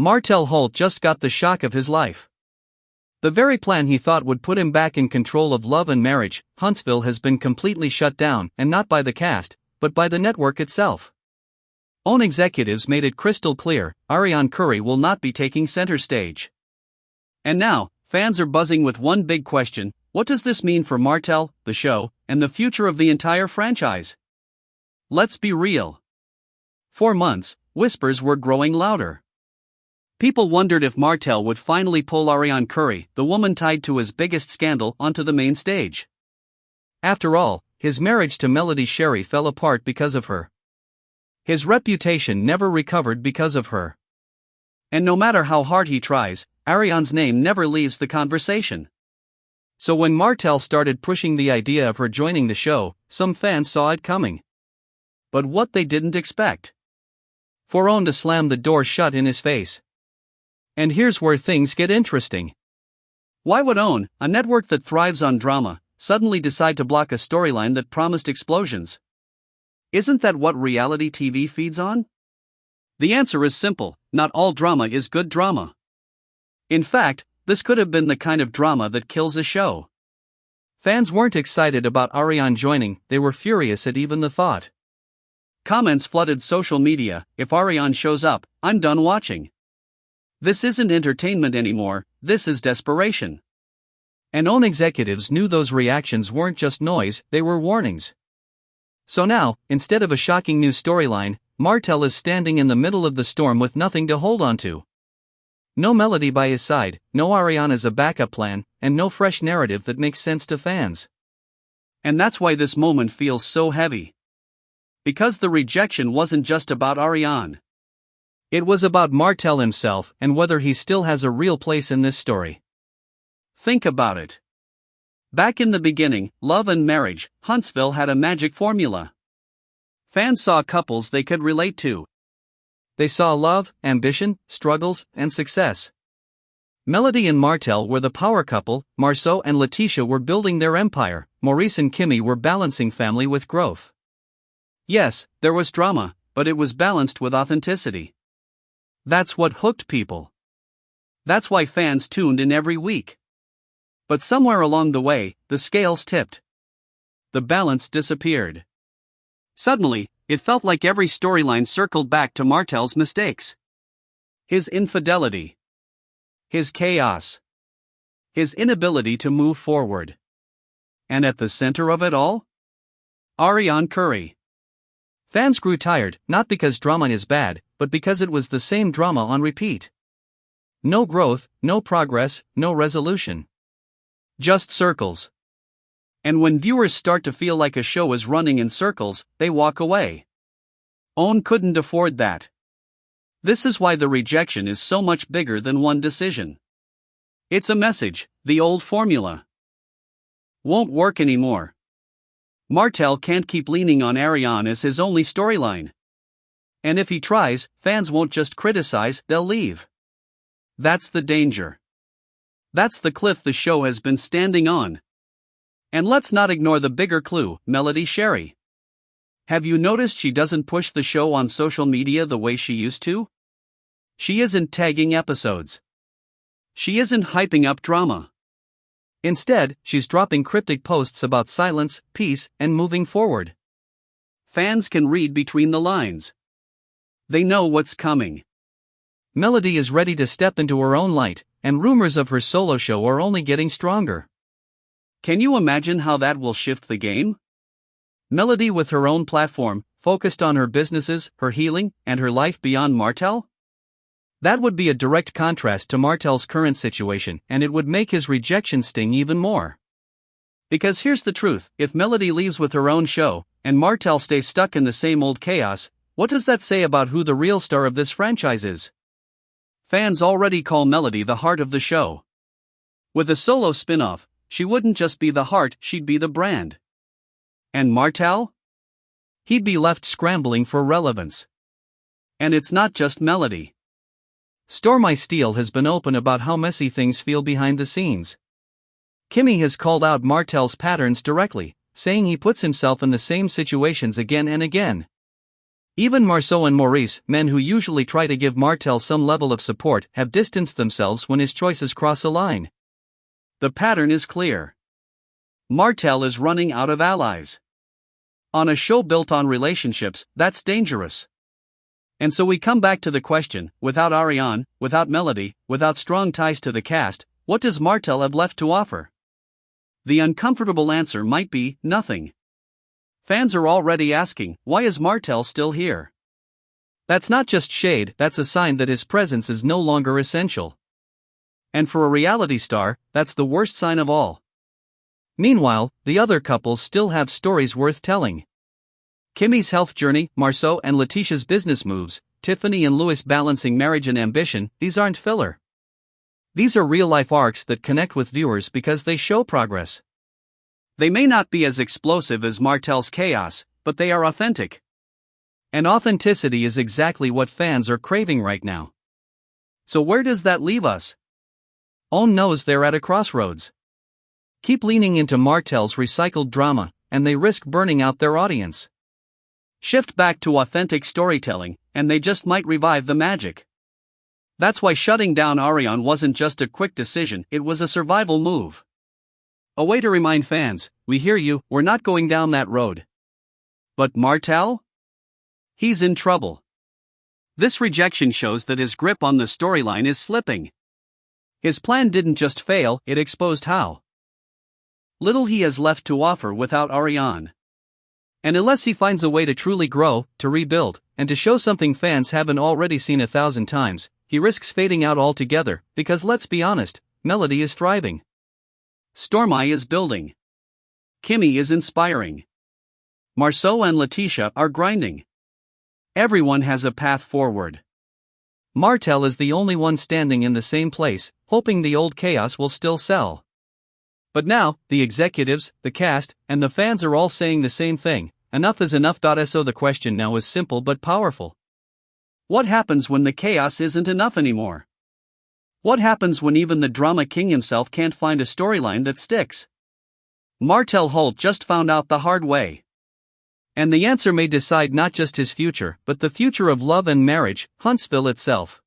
Martell Holt just got the shock of his life. The very plan he thought would put him back in control of love and marriage, Huntsville, has been completely shut down, and not by the cast, but by the network itself. OWN executives made it crystal clear, Arionne Curry will not be taking center stage. And now, fans are buzzing with one big question: what does this mean for Martell, the show, and the future of the entire franchise? Let's be real. For months, whispers were growing louder. People wondered if Martell would finally pull Arionne Curry, the woman tied to his biggest scandal, onto the main stage. After all, his marriage to Melody Sherry fell apart because of her. His reputation never recovered because of her. And no matter how hard he tries, Arionne's name never leaves the conversation. So when Martell started pushing the idea of her joining the show, some fans saw it coming. But what they didn't expect: for OWN to slam the door shut in his face. And here's where things get interesting. Why would OWN, a network that thrives on drama, suddenly decide to block a storyline that promised explosions? Isn't that what reality TV feeds on? The answer is simple: not all drama is good drama. In fact, this could have been the kind of drama that kills a show. Fans weren't excited about Arionne joining, they were furious at even the thought. Comments flooded social media: if Arionne shows up, I'm done watching. This isn't entertainment anymore, this is desperation. And OWN executives knew those reactions weren't just noise, they were warnings. So now, instead of a shocking new storyline, Martell is standing in the middle of the storm with nothing to hold on to. No Melody by his side, no Arionne as a backup plan, and no fresh narrative that makes sense to fans. And that's why this moment feels so heavy. Because the rejection wasn't just about Arionne. It was about Martell himself and whether he still has a real place in this story. Think about it. Back in the beginning, love and marriage, Huntsville had a magic formula. Fans saw couples they could relate to. They saw love, ambition, struggles, and success. Melody and Martell were the power couple, Marceau and Letitia were building their empire, Maurice and Kimmy were balancing family with growth. Yes, there was drama, but it was balanced with authenticity. That's what hooked people. That's why fans tuned in every week. But somewhere along the way, the scales tipped. The balance disappeared. Suddenly, it felt like every storyline circled back to Martell's mistakes. His infidelity. His chaos. His inability to move forward. And at the center of it all? Arionne Curry. Fans grew tired, not because drama is bad, but because it was the same drama on repeat. No growth, no progress, no resolution. Just circles. And when viewers start to feel like a show is running in circles, they walk away. OWN couldn't afford that. This is why the rejection is so much bigger than one decision. It's a message: the old formula won't work anymore. Martell can't keep leaning on Arionne as his only storyline. And if he tries, fans won't just criticize, they'll leave. That's the danger. That's the cliff the show has been standing on. And let's not ignore the bigger clue: Melody Sherry. Have you noticed she doesn't push the show on social media the way she used to? She isn't tagging episodes. She isn't hyping up drama. Instead, she's dropping cryptic posts about silence, peace, and moving forward. Fans can read between the lines. They know what's coming. Melody is ready to step into her own light, and rumors of her solo show are only getting stronger. Can you imagine how that will shift the game? Melody with her own platform, focused on her businesses, her healing, and her life beyond Martell? That would be a direct contrast to Martell's current situation, and it would make his rejection sting even more. Because here's the truth: if Melody leaves with her own show, and Martell stays stuck in the same old chaos, what does that say about who the real star of this franchise is? Fans already call Melody the heart of the show. With a solo spin-off, she wouldn't just be the heart, she'd be the brand. And Martell? He'd be left scrambling for relevance. And it's not just Melody. Storm I Steele has been open about how messy things feel behind the scenes. Kimmy has called out Martell's patterns directly, saying he puts himself in the same situations again and again. Even Marceau and Maurice, men who usually try to give Martell some level of support, have distanced themselves when his choices cross a line. The pattern is clear. Martell is running out of allies. On a show built on relationships, that's dangerous. And so we come back to the question, without Arionne, without Melody, without strong ties to the cast, what does Martell have left to offer? The uncomfortable answer might be, nothing. Fans are already asking, why is Martell still here? That's not just shade, that's a sign that his presence is no longer essential. And for a reality star, that's the worst sign of all. Meanwhile, the other couples still have stories worth telling. Kimmy's health journey, Marceau and Letitia's business moves, Tiffany and Louis balancing marriage and ambition, these aren't filler. These are real-life arcs that connect with viewers because they show progress. They may not be as explosive as Martell's chaos, but they are authentic. And authenticity is exactly what fans are craving right now. So where does that leave us? OWN knows they're at a crossroads. Keep leaning into Martell's recycled drama, and they risk burning out their audience. Shift back to authentic storytelling, and they just might revive the magic. That's why shutting down Arionne wasn't just a quick decision, it was a survival move. A way to remind fans, we hear you, we're not going down that road. But Martell? He's in trouble. This rejection shows that his grip on the storyline is slipping. His plan didn't just fail, it exposed how little he has left to offer without Arionne. And unless he finds a way to truly grow, to rebuild, and to show something fans haven't already seen 1,000 times, he risks fading out altogether, because let's be honest, Melody is thriving. Stormy is building. Kimmy is inspiring. Marceau and Letitia are grinding. Everyone has a path forward. Martell is the only one standing in the same place, hoping the old chaos will still sell. But now, the executives, the cast, and the fans are all saying the same thing, enough is enough. So the question now is simple but powerful. What happens when the chaos isn't enough anymore? What happens when even the drama king himself can't find a storyline that sticks? Martell Holt just found out the hard way. And the answer may decide not just his future, but the future of love and marriage, Huntsville itself.